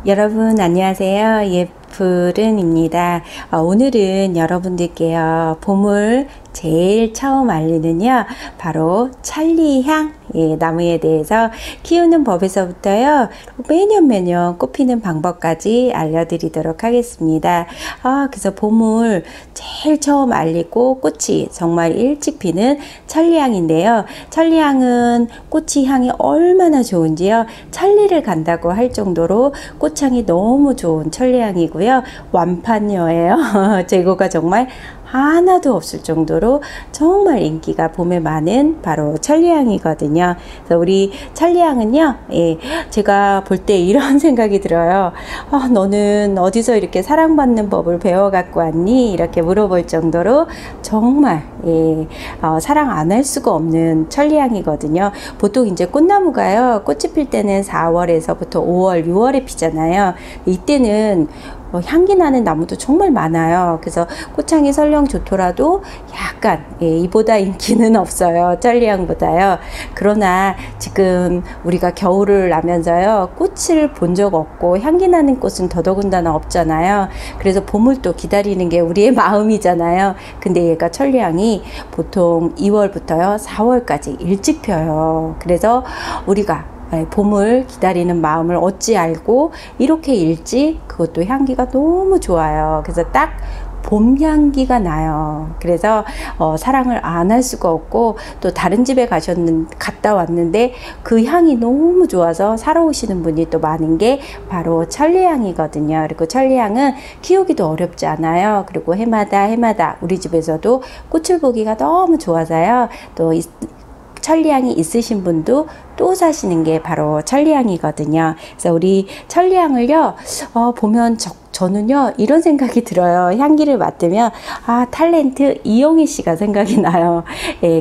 여러분 안녕하세요. 예쁘른입니다. 오늘은 여러분들께요 봄을 제일 처음 알리는요 바로 천리향 나무에 대해서 키우는 법에서부터요 매년 꽃피는 방법까지 알려드리도록 하겠습니다. 그래서 봄을 제일 처음 알리고 꽃이 정말 일찍 피는 천리향인데요. 천리향은 꽃이 향이 얼마나 좋은지요 천리를 간다고 할 정도로 꽃향이 너무 좋은 천리향이고요. 완판녀예요. 재고가 정말 하나도 없을 정도로 정말 인기가 봄에 많은 바로 천리향이거든요. 그래서 우리 천리향은요, 제가 볼 때 이런 생각이 들어요. 너는 어디서 이렇게 사랑받는 법을 배워 갖고 왔니? 이렇게 물어볼 정도로 정말 사랑 안 할 수가 없는 천리향이거든요. 보통 이제 꽃나무가요, 꽃이 필 때는 4월에서부터 5월, 6월에 피잖아요. 이때는 향기 나는 나무도 정말 많아요. 그래서 꽃향이 설령 좋더라도 약간 이보다 인기는 없어요. 천리향보다요. 그러나 지금 우리가 겨울을 나면서요 꽃을 본 적 없고 향기 나는 꽃은 더더군다나 없잖아요. 그래서 봄을 또 기다리는 게 우리의 마음이잖아요. 근데 얘가 천리향이 보통 2월부터요 4월까지 일찍 펴요. 그래서 우리가 봄을 기다리는 마음을 어찌 알고 이렇게 일찍 그것도 향기가 너무 좋아요. 그래서 딱 봄 향기가 나요. 그래서 사랑을 안 할 수가 없고 또 다른 집에 갔다 왔는데 그 향이 너무 좋아서 사러 오시는 분이 또 많은 게 바로 천리향이거든요. 그리고 천리향은 키우기도 어렵지 않아요. 그리고 해마다 우리 집에서도 꽃을 보기가 너무 좋아서요. 또 천리향이 있으신 분도 또 사시는 게 바로 천리향이거든요. 그래서 우리 천리향을요 보면 저는요 이런 생각이 들어요. 향기를 맡으면 탤런트 이영희 씨가 생각이 나요.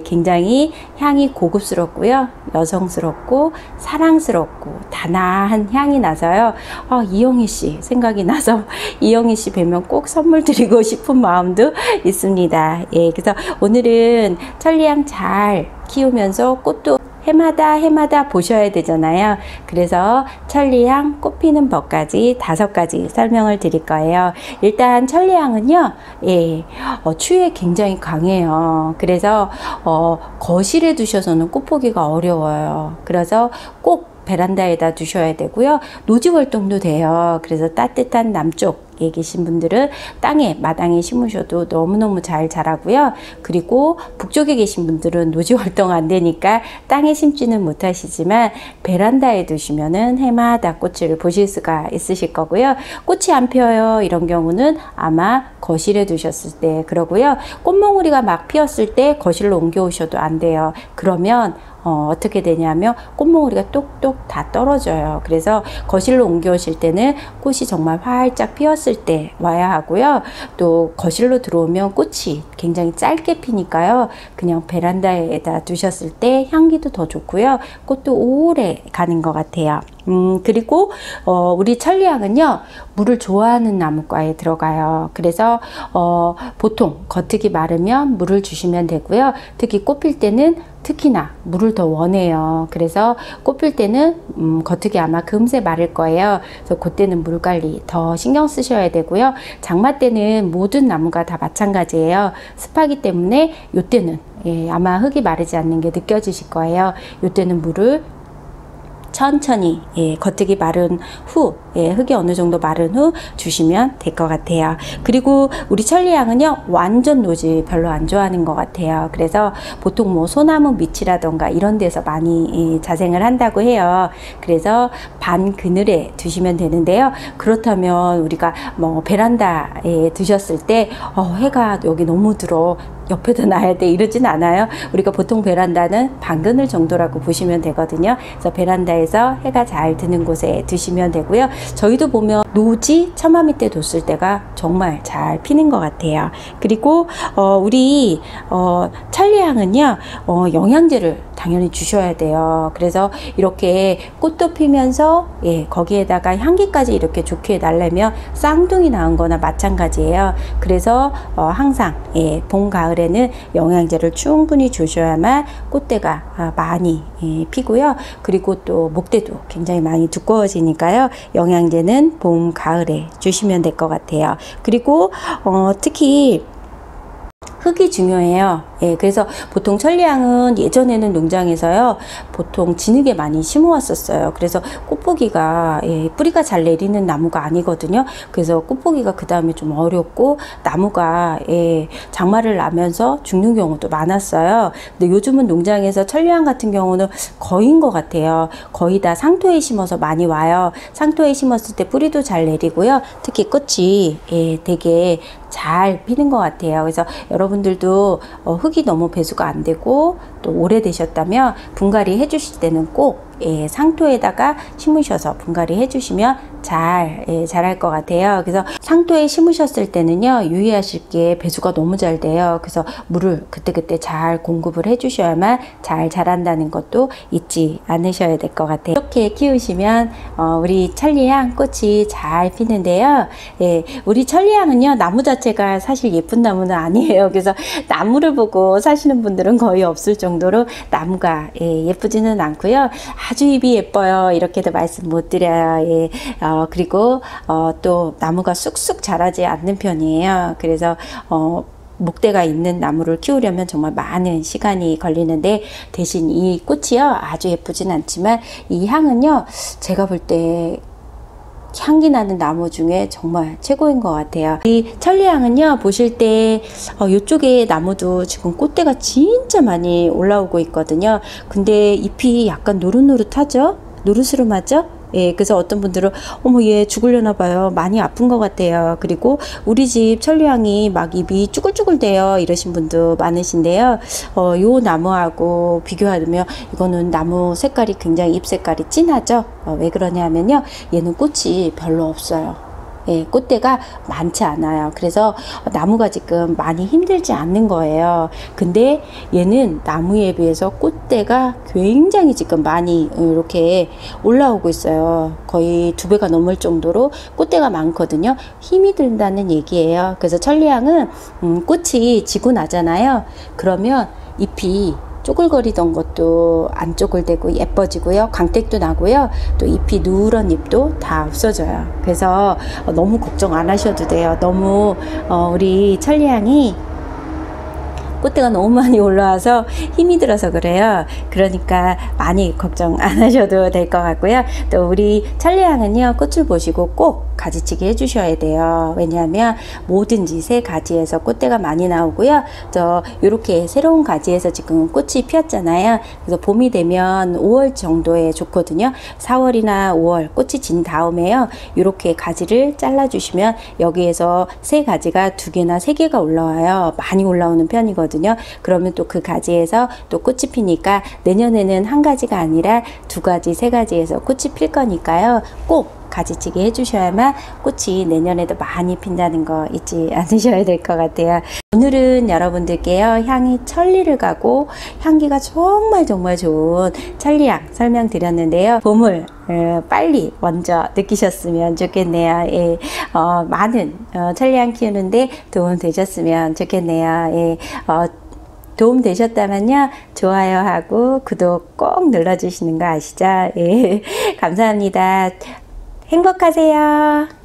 굉장히 향이 고급스럽고요, 여성스럽고 사랑스럽고 단아한 향이 나서요 이영희 씨 생각이 나서 이영희 씨 뵈면 꼭 선물 드리고 싶은 마음도 있습니다. 그래서 오늘은 천리향 잘 키우면서 꽃도 해마다 보셔야 되잖아요. 그래서 천리향 꽃 피는 법까지 5가지 설명을 드릴 거예요. 일단 천리향은요 추위에 굉장히 강해요. 그래서 거실에 두셔서는 꽃 보기가 어려워요. 그래서 꼭 베란다에다 두셔야 되고요. 노지 활동도 돼요. 그래서 따뜻한 남쪽에 계신 분들은 마당에 심으셔도 너무너무 잘 자라고요. 그리고 북쪽에 계신 분들은 노지 활동 안 되니까 땅에 심지는 못하시지만 베란다에 두시면은 해마다 꽃을 보실 수가 있으실 거고요. 꽃이 안 펴요. 이런 경우는 아마 거실에 두셨을 때 그러고요. 꽃몽우리가 막 피었을 때 거실로 옮겨 오셔도 안 돼요. 그러면 어떻게 되냐면 꽃몽우리가 똑똑 다 떨어져요. 그래서 거실로 옮겨 오실 때는 꽃이 정말 활짝 피었을 때 와야 하고요. 또 거실로 들어오면 꽃이 굉장히 짧게 피니까요. 그냥 베란다에다 두셨을 때 향기도 더 좋고요. 꽃도 오래 가는 것 같아요. 그리고 우리 천리향은요 물을 좋아하는 나무과에 들어가요. 그래서 보통 겉흙이 마르면 물을 주시면 되고요. 특히 꽃 필 때는 특히나 물을 더 원해요. 그래서 꽃 필 때는 겉흙이 아마 금세 마를 거예요. 그래서 그때는 물 관리 더 신경 쓰셔야 되고요. 장마 때는 모든 나무가 다 마찬가지예요. 습하기 때문에 이때는 아마 흙이 마르지 않는 게 느껴지실 거예요. 이때는 물을 천천히 겉흙이 마른 후 흙이 어느 정도 마른 후 주시면 될 것 같아요. 그리고 우리 천리향은요 완전 노지 별로 안 좋아하는 것 같아요. 그래서 보통 뭐 소나무 밑이라던가 이런 데서 많이 자생을 한다고 해요. 그래서 반 그늘에 두시면 되는데요. 그렇다면 우리가 뭐 베란다에 두셨을 때 해가 여기 너무 들어 옆에다 놔야 돼 이러진 않아요. 우리가 보통 베란다는 반그늘 정도라고 보시면 되거든요. 그래서 베란다에서 해가 잘 드는 곳에 두시면 되고요. 저희도 보면 노지 처마 밑에 뒀을 때가 정말 잘 피는 것 같아요. 그리고 우리 천리향은요 영양제를 당연히 주셔야 돼요. 그래서 이렇게 꽃도 피면서 거기에다가 향기까지 이렇게 좋게 날려면 쌍둥이 낳은 거나 마찬가지예요. 그래서 항상 봄, 가을에 가을에는 영양제를 충분히 주셔야만 꽃대가 많이 피고요. 그리고 또 목대도 굉장히 많이 두꺼워지니까요. 영양제는 봄, 가을에 주시면 될 것 같아요. 그리고 특히 흙이 중요해요. 예, 그래서 보통 천리향은 예전에는 농장에서요, 보통 진흙에 많이 심어 왔었어요. 그래서 꽃보기가, 뿌리가 잘 내리는 나무가 아니거든요. 그래서 꽃보기가 그 다음에 좀 어렵고, 나무가, 장마를 나면서 죽는 경우도 많았어요. 근데 요즘은 농장에서 천리향 같은 경우는 거의인 것 같아요. 거의 다 상토에 심어서 많이 와요. 상토에 심었을 때 뿌리도 잘 내리고요. 특히 꽃이, 되게 잘 피는 것 같아요. 그래서 여러분들도 흙이 너무 배수가 안 되고 또 오래되셨다면 분갈이 해주실 때는 꼭 상토에다가 심으셔서 분갈이 해주시면 자랄 것 같아요. 그래서 상토에 심으셨을 때는요, 유의하실 게 배수가 너무 잘 돼요. 그래서 물을 그때그때 잘 공급을 해주셔야만 잘 자란다는 것도 잊지 않으셔야 될 것 같아요. 이렇게 키우시면 우리 천리향 꽃이 잘 피는데요. 우리 천리향은요, 나무 자체가 사실 예쁜 나무는 아니에요. 그래서 나무를 보고 사시는 분들은 거의 없을 정도로 나무가 예쁘지는 않고요. 아주 잎이 예뻐요. 이렇게도 말씀 못 드려요. 그리고 또 나무가 쑥쑥 자라지 않는 편이에요. 그래서 목대가 있는 나무를 키우려면 정말 많은 시간이 걸리는데, 대신 이 꽃이요, 아주 예쁘진 않지만 이 향은요, 제가 볼 때 향기 나는 나무 중에 정말 최고인 것 같아요. 이 천리향은요, 보실 때 이쪽에 나무도 지금 꽃대가 진짜 많이 올라오고 있거든요. 근데 잎이 약간 노릇노릇하죠? 노르스름하죠? 그래서 어떤 분들은 어머, 얘 죽으려나 봐요, 많이 아픈 것 같아요. 그리고 우리 집 천리향이 막 잎이 쭈글쭈글 돼요, 이러신 분도 많으신데요. 요 나무하고 비교하면 이거는 나무 색깔이 굉장히 잎 색깔이 진하죠. 왜 그러냐면요, 얘는 꽃이 별로 없어요. 꽃대가 많지 않아요. 그래서 나무가 지금 많이 힘들지 않는 거예요. 근데 얘는 나무에 비해서 꽃대가 굉장히 지금 많이 이렇게 올라오고 있어요. 거의 2배가 넘을 정도로 꽃대가 많거든요. 힘이 든다는 얘기예요. 그래서 천리향은 꽃이 지고 나잖아요. 그러면 잎이 쪼글거리던 것도 안 쪼글대고 예뻐지고요. 광택도 나고요. 또 잎이 누런 잎도 다 없어져요. 그래서 너무 걱정 안 하셔도 돼요. 너무 우리 천리향이 꽃대가 너무 많이 올라와서 힘이 들어서 그래요. 그러니까 많이 걱정 안 하셔도 될 것 같고요. 또 우리 천리향은요, 꽃을 보시고 꼭 가지치기 해주셔야 돼요. 왜냐하면 뭐든지 새 가지에서 꽃대가 많이 나오고요. 또 이렇게 새로운 가지에서 지금 꽃이 피었잖아요. 그래서 봄이 되면 5월 정도에 좋거든요. 4월이나 5월 꽃이 진 다음에요, 이렇게 가지를 잘라주시면 여기에서 새 가지가 2개나 3개가 올라와요. 많이 올라오는 편이거든요. 그러면 또 그 가지에서 또 꽃이 피니까 내년에는 1가지가 아니라 2가지, 3가지에서 꽃이 필 거니까요. 꼭 가지치기 해주셔야만 꽃이 내년에도 많이 핀다는 거 잊지 않으셔야 될 것 같아요. 오늘은 여러분들께요, 향이 천리를 가고 향기가 정말 좋은 천리향 설명드렸는데요. 봄을 빨리 먼저 느끼셨으면 좋겠네요. 많은 천리향 키우는데 도움 되셨으면 좋겠네요. 도움 되셨다면요, 좋아요하고 구독 꼭 눌러주시는 거 아시죠? 감사합니다. 행복하세요.